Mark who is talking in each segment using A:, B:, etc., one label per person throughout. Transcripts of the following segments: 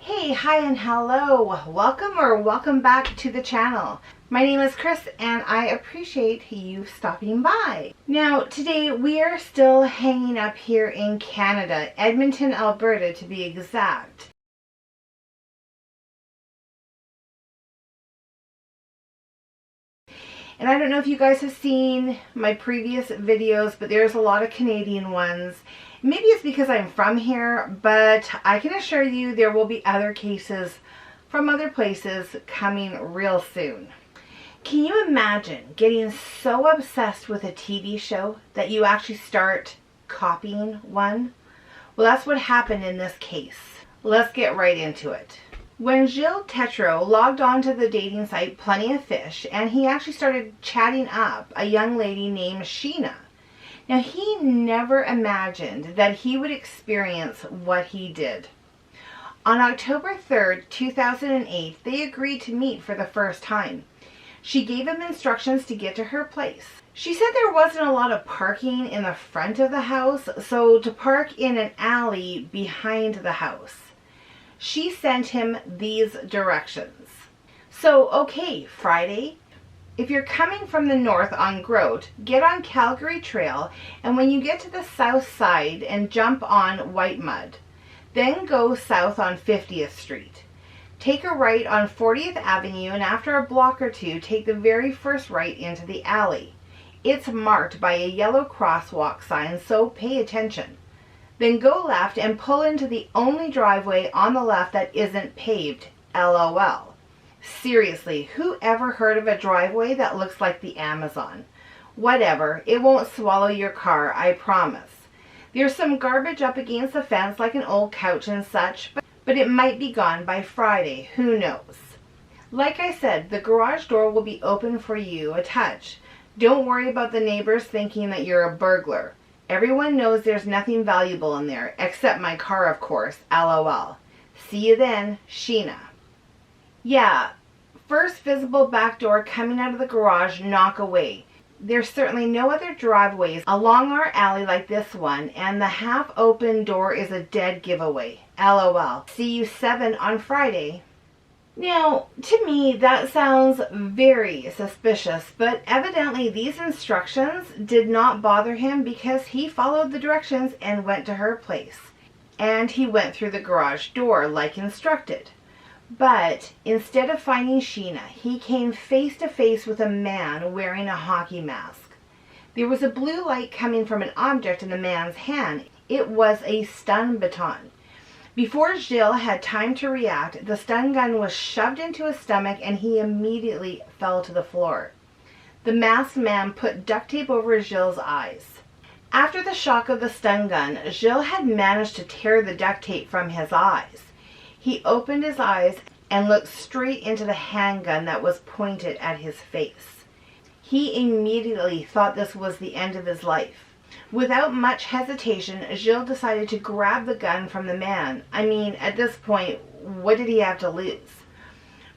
A: Hey, hi and hello. Welcome back to the channel. My name is Chris and I appreciate you stopping by. Now, today we are still hanging up here in Canada, Edmonton, Alberta to be exact. And I don't know if you guys have seen my previous videos, but there's a lot of Canadian ones. Maybe it's because I'm from here, but I can assure you there will be other cases from other places coming real soon. Can you imagine getting so obsessed with a TV show that you actually start copying one? Well, that's what happened in this case. Let's get right into it. When Gilles Tétrault logged on to the dating site Plenty of Fish, and he actually started chatting up a young lady named Sheena. Now, he never imagined that he would experience what he did. On October 3rd, 2008, they agreed to meet for the first time. She gave him instructions to get to her place. She said there wasn't a lot of parking in the front of the house, so to park in an alley behind the house. She sent him these directions. So, okay, Friday, if you're coming from the north on Grote, get on Calgary Trail, and when you get to the south side and jump on White Mud, then go south on 50th Street. Take a right on 40th Avenue, and after a block or two, take the very first right into the alley. It's marked by a yellow crosswalk sign, so pay attention. Then go left and pull into the only driveway on the left that isn't paved, LOL. Seriously, who ever heard of a driveway that looks like the Amazon? Whatever, it won't swallow your car, I promise. There's some garbage up against the fence like an old couch and such, but it might be gone by Friday, who knows? Like I said, the garage door will be open for you a touch. Don't worry about the neighbors thinking that you're a burglar. Everyone knows there's nothing valuable in there, except my car, of course, LOL. See you then, Sheena. Yeah, first visible back door coming out of the garage, knock away. There's certainly no other driveways along our alley like this one, and the half-open door is a dead giveaway, LOL. See you 7 on Friday. Now, to me, that sounds very suspicious, but evidently these instructions did not bother him because he followed the directions and went to her place. And he went through the garage door like instructed. But instead of finding Sheena, he came face to face with a man wearing a hockey mask. There was a blue light coming from an object in the man's hand. It was a stun baton. Before Gilles had time to react, the stun gun was shoved into his stomach and he immediately fell to the floor. The masked man put duct tape over Gilles' eyes. After the shock of the stun gun, Gilles had managed to tear the duct tape from his eyes. He opened his eyes and looked straight into the handgun that was pointed at his face. He immediately thought this was the end of his life. Without much hesitation, Gilles decided to grab the gun from the man. I mean, at this point, what did he have to lose?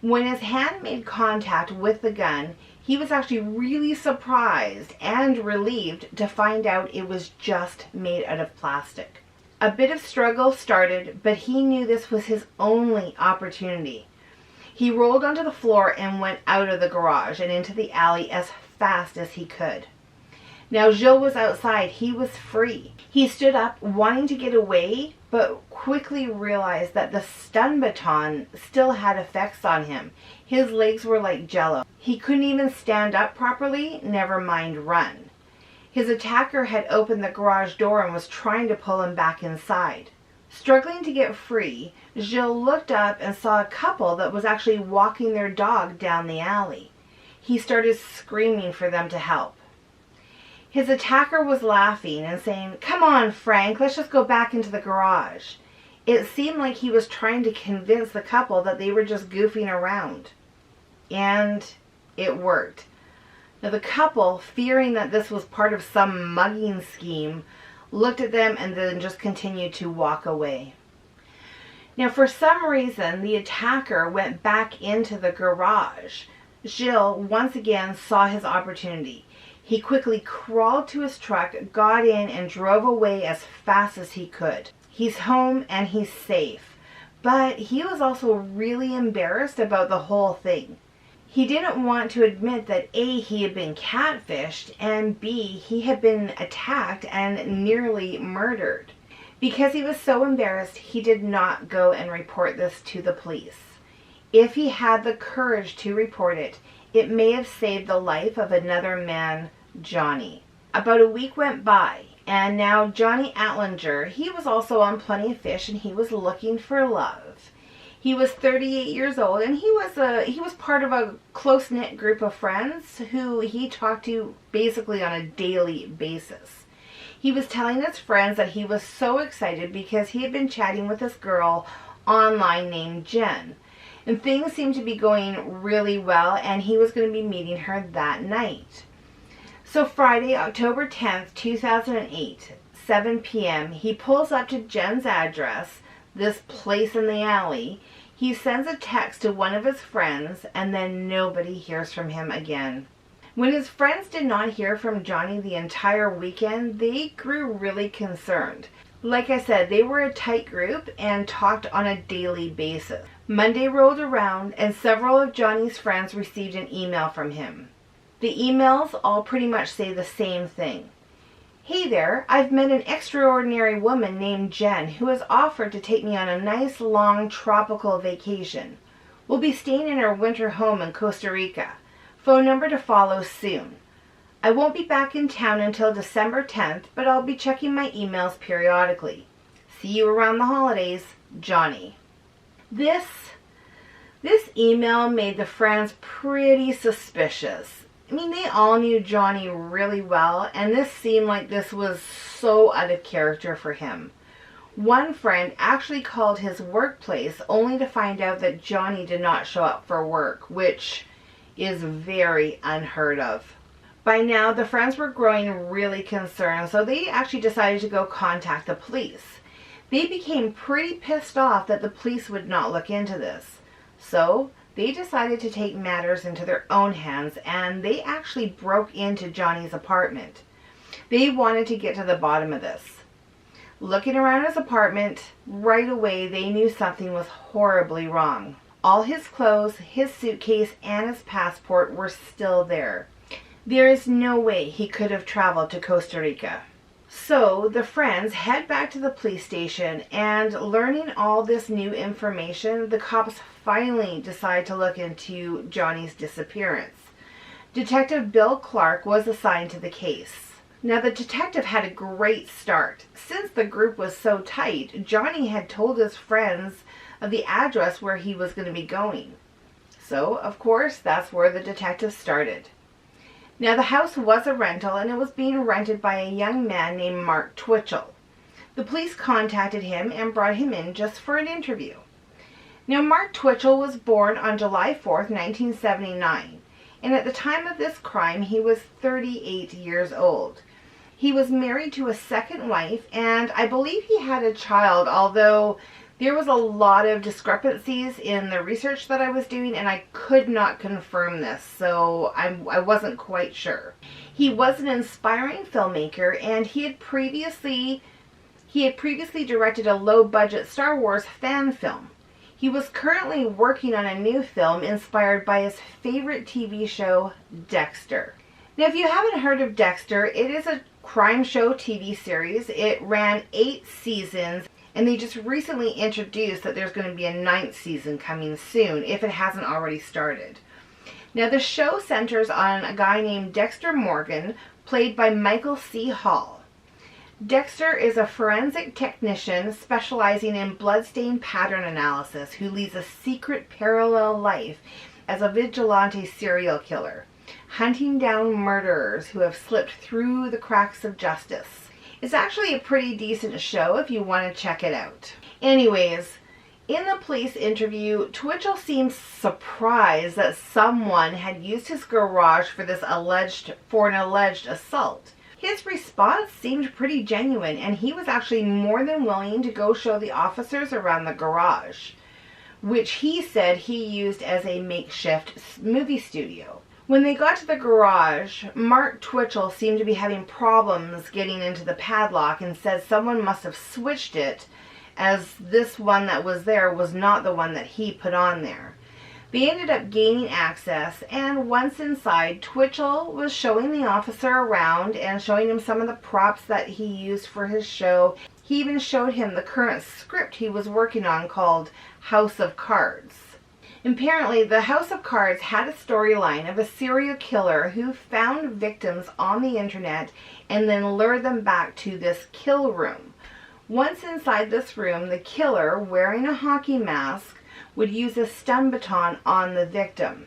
A: When his hand made contact with the gun, he was actually really surprised and relieved to find out it was just made out of plastic. A bit of struggle started, but he knew this was his only opportunity. He rolled onto the floor and went out of the garage and into the alley as fast as he could. Now Gilles was outside. He was free. He stood up wanting to get away, but quickly realized that the stun baton still had effects on him. His legs were like jello. He couldn't even stand up properly, never mind run. His attacker had opened the garage door and was trying to pull him back inside. Struggling to get free, Gilles looked up and saw a couple that was actually walking their dog down the alley. He started screaming for them to help. His attacker was laughing and saying, "Come on, Frank, let's just go back into the garage." It seemed like he was trying to convince the couple that they were just goofing around. And it worked. Now the couple, fearing that this was part of some mugging scheme, looked at them and then just continued to walk away. Now for some reason, the attacker went back into the garage. Gilles once again saw his opportunity. He quickly crawled to his truck, got in, and drove away as fast as he could. He's home and he's safe. but he was also really embarrassed about the whole thing. He didn't want to admit that A, he had been catfished, and B, he had been attacked and nearly murdered. Because he was so embarrassed, he did not go and report this to the police. If he had the courage to report it, it may have saved the life of another man, Johnny. About a week went by, and now Johnny Atlinger, he was also on Plenty of Fish, and he was looking for love. He was 38 years old, and he was part of a close-knit group of friends who he talked to basically on a daily basis. He was telling his friends that he was so excited because he had been chatting with this girl online named Jen. And things seemed to be going really well, and he was going to be meeting her that night. So Friday, October 10th, 2008, 7 p.m., he pulls up to Jen's address, this place in the alley. He sends a text to one of his friends, and then nobody hears from him again. When his friends did not hear from Johnny the entire weekend, they grew really concerned. Like I said, they were a tight group and talked on a daily basis. Monday rolled around, and several of Johnny's friends received an email from him. The emails all pretty much say the same thing. Hey there, I've met an extraordinary woman named Jen who has offered to take me on a nice long tropical vacation. We'll be staying in her winter home in Costa Rica. Phone number to follow soon. I won't be back in town until December 10th, but I'll be checking my emails periodically. See you around the holidays, Johnny. This email made the friends pretty suspicious. I mean, they all knew Johnny really well, and this seemed like this was so out of character for him. One friend actually called his workplace only to find out that Johnny did not show up for work, which is very unheard of. By now, the friends were growing really concerned, so they actually decided to go contact the police. They became pretty pissed off that the police would not look into this. So they decided to take matters into their own hands, and they actually broke into Johnny's apartment. They wanted to get to the bottom of this. Looking around his apartment, right away they knew something was horribly wrong. All his clothes, his suitcase, and his passport were still there. There is no way he could have traveled to Costa Rica. So the friends head back to the police station, and learning all this new information, the cops finally decide to look into Johnny's disappearance. Detective Bill Clark was assigned to the case. Now the detective had a great start. Since the group was so tight, Johnny had told his friends of the address where he was going to be going. So, of course, that's where the detective started. Now, the house was a rental, and it was being rented by a young man named Mark Twitchell. The police contacted him and brought him in just for an interview. Now, Mark Twitchell was born on July 4th, 1979, and at the time of this crime, he was 38 years old. He was married to a second wife, and I believe he had a child, although there was a lot of discrepancies in the research that I was doing, and I could not confirm this, so I wasn't quite sure. He was an inspiring filmmaker, and he had previously directed a low-budget Star Wars fan film. He was currently working on a new film inspired by his favorite TV show, Dexter. Now, if you haven't heard of Dexter, it is a crime show TV series. It ran 8 seasons. And they just recently introduced that there's going to be a 9th season coming soon, if it hasn't already started. Now, the show centers on a guy named Dexter Morgan, played by Michael C. Hall. Dexter is a forensic technician specializing in bloodstain pattern analysis who leads a secret parallel life as a vigilante serial killer, hunting down murderers who have slipped through the cracks of justice. It's actually a pretty decent show if you want to check it out. Anyways, in the police interview, Twitchell seems surprised that someone had used his garage for an alleged assault. His response seemed pretty genuine, and he was actually more than willing to go show the officers around the garage, which he said he used as a makeshift movie studio. When they got to the garage, Mark Twitchell seemed to be having problems getting into the padlock and said someone must have switched it as this one that was there was not the one that he put on there. They ended up gaining access, and once inside, Twitchell was showing the officer around and showing him some of the props that he used for his show. He even showed him the current script he was working on called House of Cards. Apparently, the House of Cards had a storyline of a serial killer who found victims on the internet and then lured them back to this kill room. Once inside this room, the killer, wearing a hockey mask, would use a stun baton on the victim.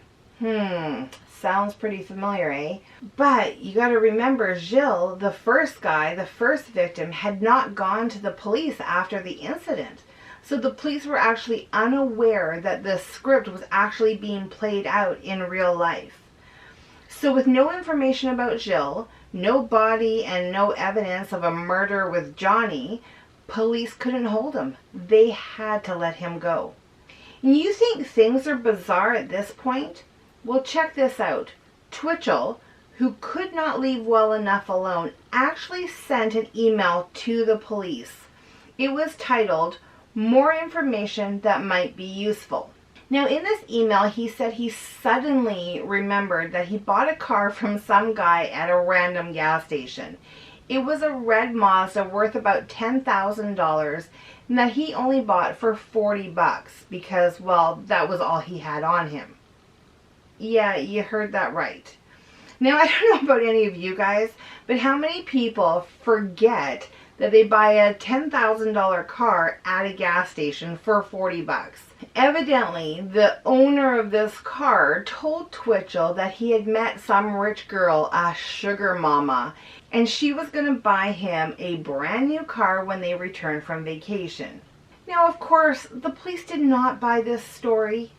A: Sounds pretty familiar, eh? But you gotta remember, Gilles, the first guy, the first victim, had not gone to the police after the incident. So the police were actually unaware that the script was actually being played out in real life. So with no information about Gilles, no body, and no evidence of a murder with Johnny, police couldn't hold him. They had to let him go. And you think things are bizarre at this point? Well, check this out. Twitchell, who could not leave well enough alone, actually sent an email to the police. It was titled, "More Information That Might Be Useful." Now, in this email, he said he suddenly remembered that he bought a car from some guy at a random gas station. It was a red Mazda worth about $10,000, and that he only bought for $40 because, well, that was all he had on him. Yeah, you heard that right. Now, I don't know about any of you guys, but how many people forget that they buy a $10,000 car at a gas station for $40? Evidently, the owner of this car told Twitchell that he had met some rich girl, a sugar mama, and she was going to buy him a brand new car when they returned from vacation. Now, of course, the police did not buy this story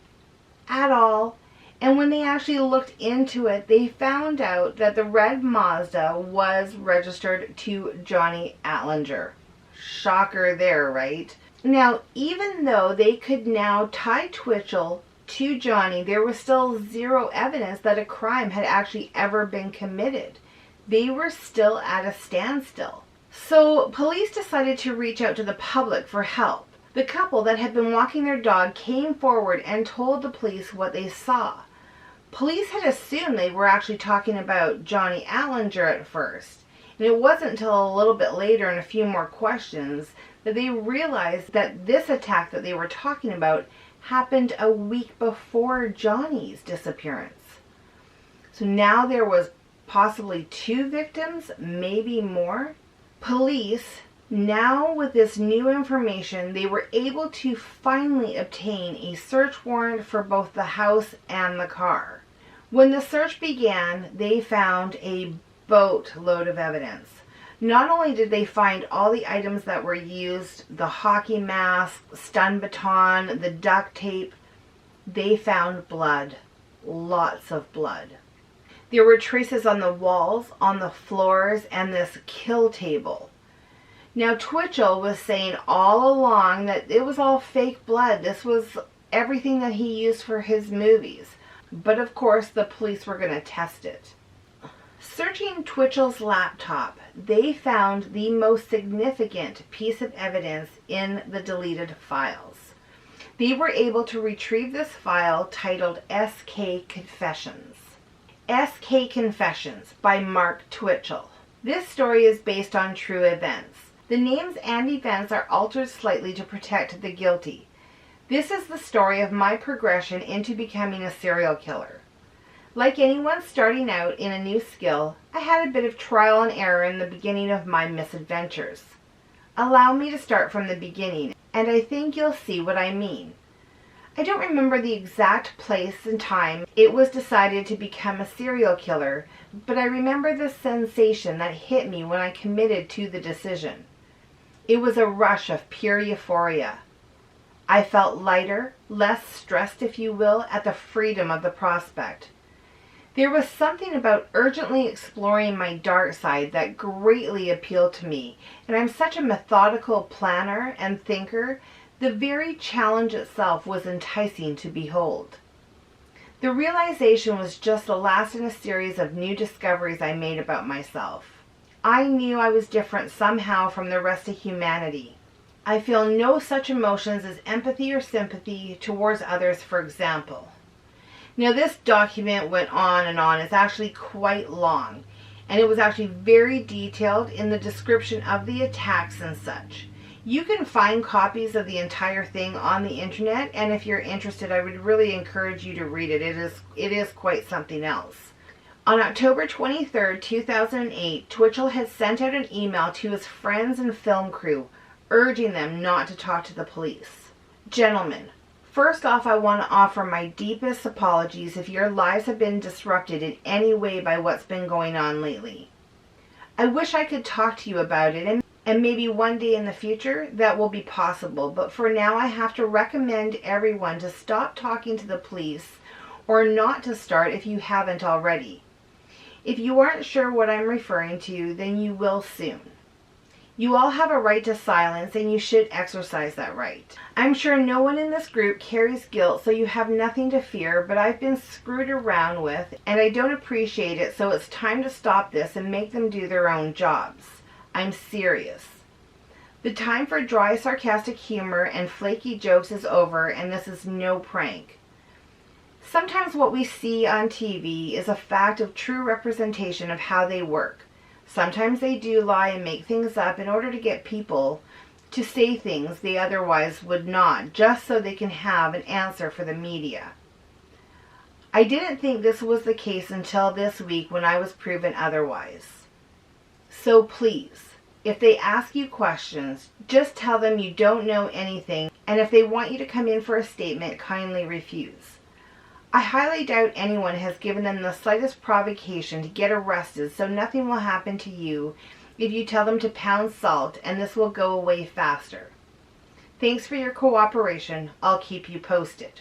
A: at all. And when they actually looked into it, they found out that the red Mazda was registered to Johnny Atlinger. Shocker there, right? Now, even though they could now tie Twitchell to Johnny, there was still zero evidence that a crime had actually ever been committed. They were still at a standstill. So police decided to reach out to the public for help. The couple that had been walking their dog came forward and told the police what they saw. Police had assumed they were actually talking about Johnny Allenger at first. And it wasn't until a little bit later and a few more questions that they realized that this attack that they were talking about happened a week before Johnny's disappearance. So now there was possibly 2 victims, maybe more. Police, now with this new information, they were able to finally obtain a search warrant for both the house and the car. When the search began, they found a boatload of evidence. Not only did they find all the items that were used, the hockey mask, stun baton, the duct tape, they found blood. Lots of blood. There were traces on the walls, on the floors, and this kill table. Now, Twitchell was saying all along that it was all fake blood. This was everything that he used for his movies. But of course, the police were going to test it. Searching Twitchell's laptop, they found the most significant piece of evidence in the deleted files. They were able to retrieve this file titled SK Confessions. SK Confessions by Mark Twitchell. This story is based on true events. The names and events are altered slightly to protect the guilty. This is the story of my progression into becoming a serial killer. Like anyone starting out in a new skill, I had a bit of trial and error in the beginning of my misadventures. Allow me to start from the beginning, and I think you'll see what I mean. I don't remember the exact place and time it was decided to become a serial killer, but I remember the sensation that hit me when I committed to the decision. It was a rush of pure euphoria. I felt lighter, less stressed, if you will, at the freedom of the prospect. There was something about urgently exploring my dark side that greatly appealed to me, and I'm such a methodical planner and thinker, the very challenge itself was enticing to behold. The realization was just the last in a series of new discoveries I made about myself. I knew I was different somehow from the rest of humanity. I feel no such emotions as empathy or sympathy towards others, for example. Now, this document went on and on. It's actually quite long, and it was actually very detailed in the description of the attacks and such. You can find copies of the entire thing on the internet, and if you're interested, I would really encourage you to read it. It is quite something else. On October 23rd, 2008, Twitchell had sent out an email to his friends and film crew, urging them not to talk to the police. Gentlemen, first off, I want to offer my deepest apologies if your lives have been disrupted in any way by what's been going on lately. I wish I could talk to you about it, and maybe one day in the future that will be possible, but for now I have to recommend everyone to stop talking to the police, or not to start if you haven't already. If you aren't sure what I'm referring to, then you will soon. You all have a right to silence, and you should exercise that right. I'm sure no one in this group carries guilt, so you have nothing to fear, but I've been screwed around with, and I don't appreciate it, so it's time to stop this and make them do their own jobs. I'm serious. The time for dry, sarcastic humor and flaky jokes is over, and this is no prank. Sometimes what we see on TV is a fact of true representation of how they work. Sometimes they do lie and make things up in order to get people to say things they otherwise would not, just so they can have an answer for the media. I didn't think this was the case until this week when I was proven otherwise. So please, if they ask you questions, just tell them you don't know anything, and if they want you to come in for a statement, kindly refuse. I highly doubt anyone has given them the slightest provocation to get arrested, so nothing will happen to you if you tell them to pound salt, and this will go away faster. Thanks for your cooperation. I'll keep you posted.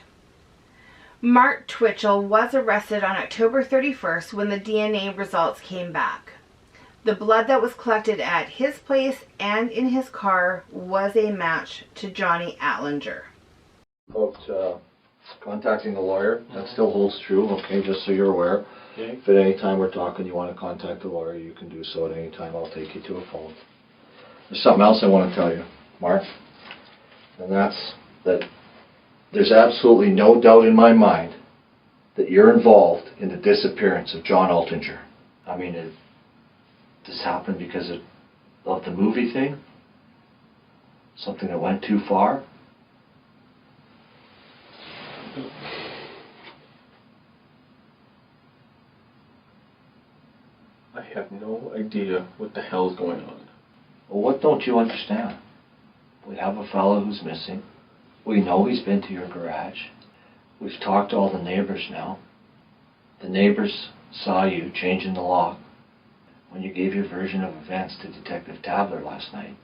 A: Mark Twitchell was arrested on October 31st when the DNA results came back. The blood that was collected at his place and in his car was a match to Johnny Atlinger.
B: Contacting the lawyer, that still holds true, okay, just so you're aware. Okay. If at any time we're talking you want to contact the lawyer, you can do so at any time. I'll take you to a phone. There's something else I want to tell you, Mark, and that's that there's absolutely no doubt in my mind that you're involved in the disappearance of John Allenger. I mean, this happened because of the movie thing? Something that went too far?
C: I have no idea what the hell is going on.
B: Well, what don't you understand? We have a fellow who's missing. We know he's been to your garage. We've talked to all the neighbors now. The neighbors saw you changing the lock when you gave your version of events to Detective Tabler last night.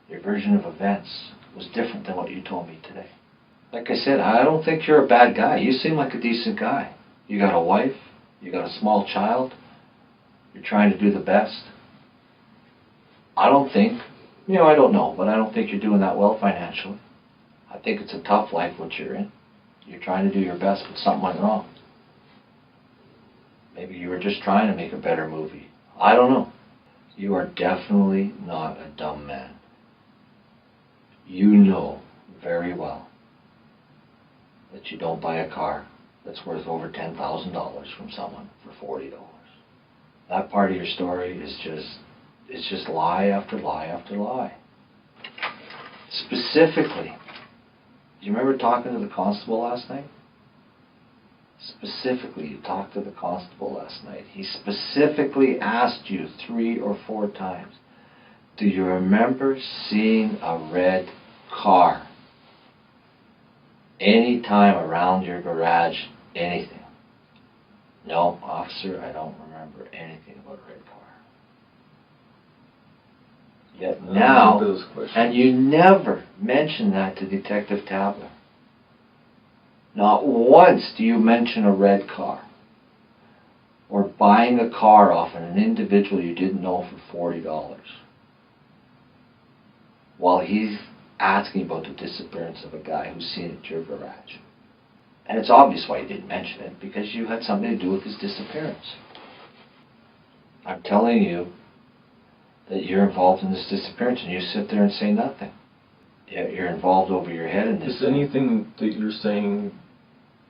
B: Your version of events was different than what you told me today. Like I said, I don't think you're a bad guy. You seem like a decent guy. You got a wife. You got a small child. You're trying to do the best. I don't think, I don't know, but I don't think you're doing that well financially. I think it's a tough life what you're in. You're trying to do your best, but something went wrong. Maybe you were just trying to make a better movie. I don't know. You are definitely not a dumb man. You know very well that you don't buy a car that's worth over $10,000 from someone for $40. That part of your story is just lie after lie after lie. Specifically, do you remember talking to the constable last night? Specifically, you talked to the constable last night. He specifically asked you 3 or 4 times, do you remember seeing a red car any time around your garage, anything? No, officer, I don't remember anything about a red car. Yet now, and you never mention that to Detective Tabler. Not once do you mention a red car or buying a car off an individual you didn't know for $40 while he's asking about the disappearance of a guy who's seen it at your garage. And it's obvious why you didn't mention it, because you had something to do with his disappearance. I'm telling you that you're involved in this disappearance and you sit there and say nothing. You're involved over your head in this.
C: Is anything that you're saying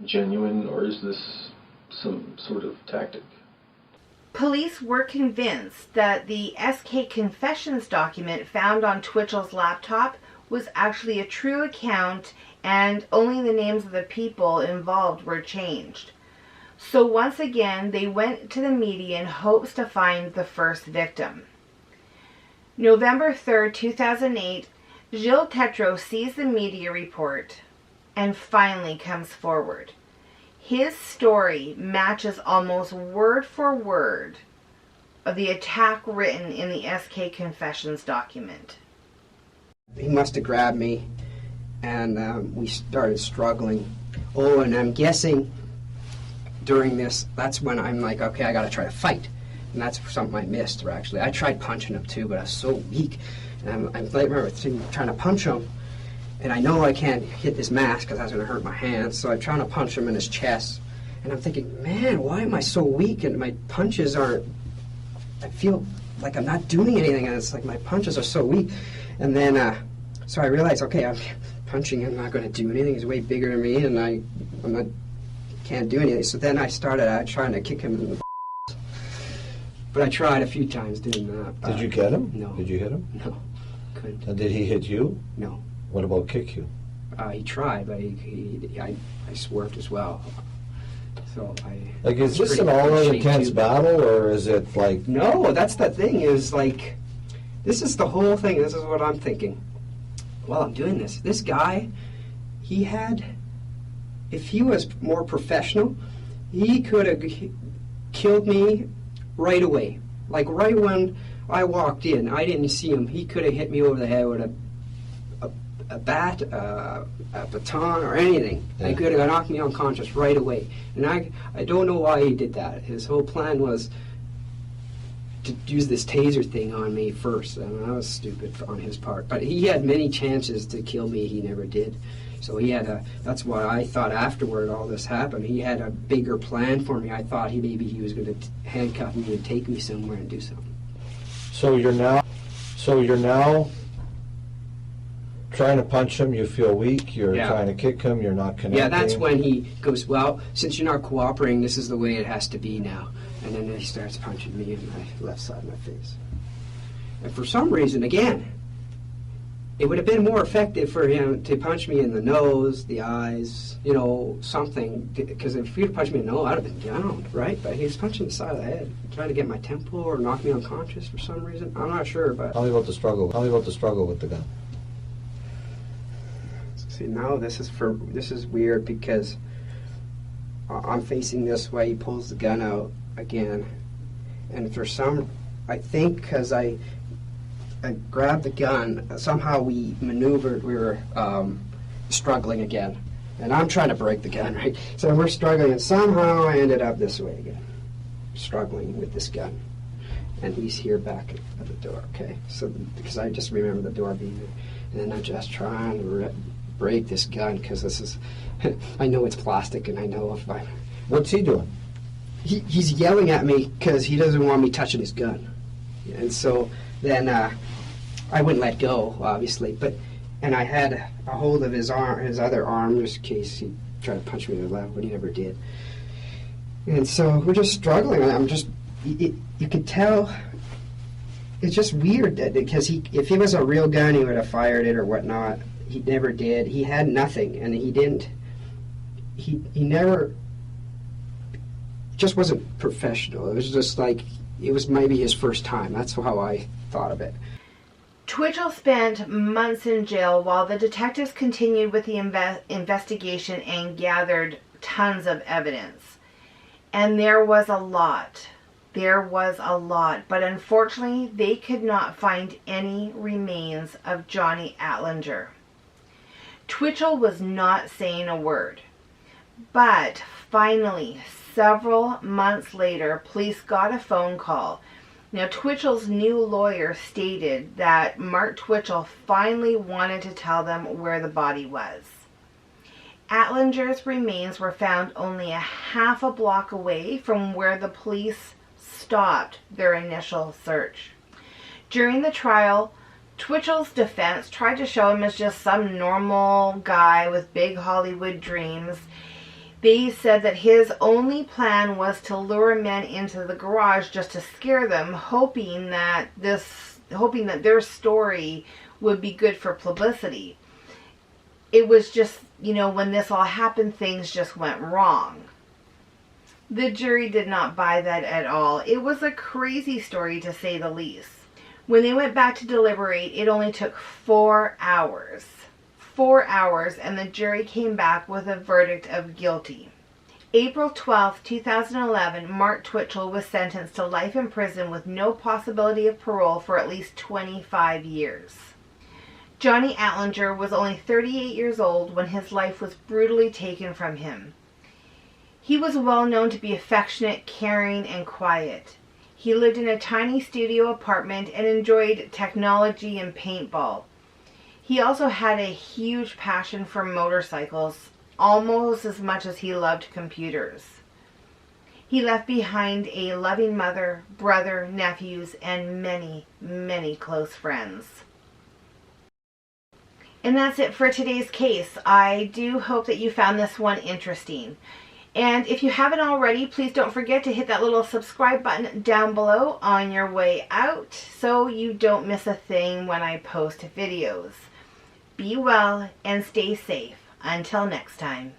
C: genuine, or is this some sort of tactic?
A: Police were convinced that the SK Confessions document found on Twitchell's laptop was actually a true account, and only the names of the people involved were changed. So once again, they went to the media in hopes to find the first victim. November 3rd, 2008, Gilles Tetreault sees the media report and finally comes forward. His story matches almost word for word of the attack written in the SK Confessions document.
D: He must have grabbed me, and we started struggling. Oh, and I'm guessing during this, that's when I'm like, okay, I got to try to fight. And that's something I missed, or actually. I tried punching him too, but I was so weak. And I remember trying to punch him, and I know I can't hit this mask because that's going to hurt my hands, so I'm trying to punch him in his chest. And I'm thinking, man, why am I so weak? And my punches aren't, I feel like I'm not doing anything, and it's like my punches are so weak. And then, so I realized, okay, I'm punching him, I'm not going to do anything. He's way bigger than me, and can't do anything. So then I started trying to kick him in the but I tried a few times doing that.
E: Did you get him?
D: No.
E: Did you hit him?
D: No, couldn't.
E: And did he hit you?
D: No.
E: What about kick you?
D: He tried, but I swerved as well. So
E: Like, is this an all-out intense battle, or is it like...
D: No, that's the thing, is like, this is the whole thing. This is what I'm thinking while I'm doing this. This guy, he had, if he was more professional, he could have killed me right away. Like, right when I walked in, I didn't see him. He could have hit me over the head with a bat, a baton, or anything.
E: Yeah.
D: He could have knocked me unconscious right away. And I don't know why he did that. His whole plan was to use this taser thing on me first, and that was stupid on his part. But he had many chances to kill me. He never did. So he had that's why I thought afterward all this happened, he had a bigger plan for me. I thought maybe he was going to handcuff me and take me somewhere and do something.
E: So you're now trying to punch him, you feel weak, you're trying to kick him, you're not connecting.
D: Yeah, that's when he goes, well, since you're not cooperating, this is the way it has to be now. And then he starts punching me in my left side of my face. And for some reason, again, it would have been more effective for him to punch me in the nose, the eyes, you know, something. Because if he'd punched me in the nose, I'd have been down, right? But he was punching the side of the head, trying to get my temple or knock me unconscious for some reason. I'm not sure, but...
E: Tell me about the struggle. Tell me about the struggle with the gun.
D: See, now this is weird because I'm facing this way. He pulls the gun out again, and for some, I think because I grabbed the gun, somehow we maneuvered. We were struggling again, and I'm trying to break the gun, right? So we're struggling, and somehow I ended up this way again, struggling with this gun, and he's here back at the door. Okay, so because I just remember the door being there, and then I'm just trying to break this gun because this is, I know it's plastic, and I know if I...
E: What's he doing?
D: He's yelling at me because he doesn't want me touching his gun. And so then I wouldn't let go, obviously, and I had a hold of his arm, his other arm, just in case he tried to punch me in the left, but he never did. And so we're just struggling. I'm just, you could tell, it's just weird that, because if he was a real gun, he would have fired it or whatnot. He never did. He had nothing, and he never, just wasn't professional. It was just like, it was maybe his first time. That's how I thought of it.
A: Twitchell spent months in jail while the detectives continued with the investigation and gathered tons of evidence. And there was a lot. But unfortunately, they could not find any remains of Johnny Atlinger. Twitchell was not saying a word. But finally, several months later, police got a phone call. Now, Twitchell's new lawyer stated that Mark Twitchell finally wanted to tell them where the body was. Atlinger's remains were found only a half a block away from where the police stopped their initial search. During the trial, Twitchell's defense tried to show him as just some normal guy with big Hollywood dreams. They said that his only plan was to lure men into the garage just to scare them, hoping that their story would be good for publicity. It was just, when this all happened, things just went wrong. The jury did not buy that at all. It was a crazy story, to say the least. When they went back to deliberate, it only took 4 hours. 4 hours, and the jury came back with a verdict of guilty. April 12, 2011, Mark Twitchell was sentenced to life in prison with no possibility of parole for at least 25 years. Johnny Atlinger was only 38 years old when his life was brutally taken from him. He was well known to be affectionate, caring, and quiet. He lived in a tiny studio apartment and enjoyed technology and paintball. He also had a huge passion for motorcycles, almost as much as he loved computers. He left behind a loving mother, brother, nephews, and many, many close friends. And that's it for today's case. I do hope that you found this one interesting. And if you haven't already, please don't forget to hit that little subscribe button down below on your way out so you don't miss a thing when I post videos. Be well and stay safe. Until next time.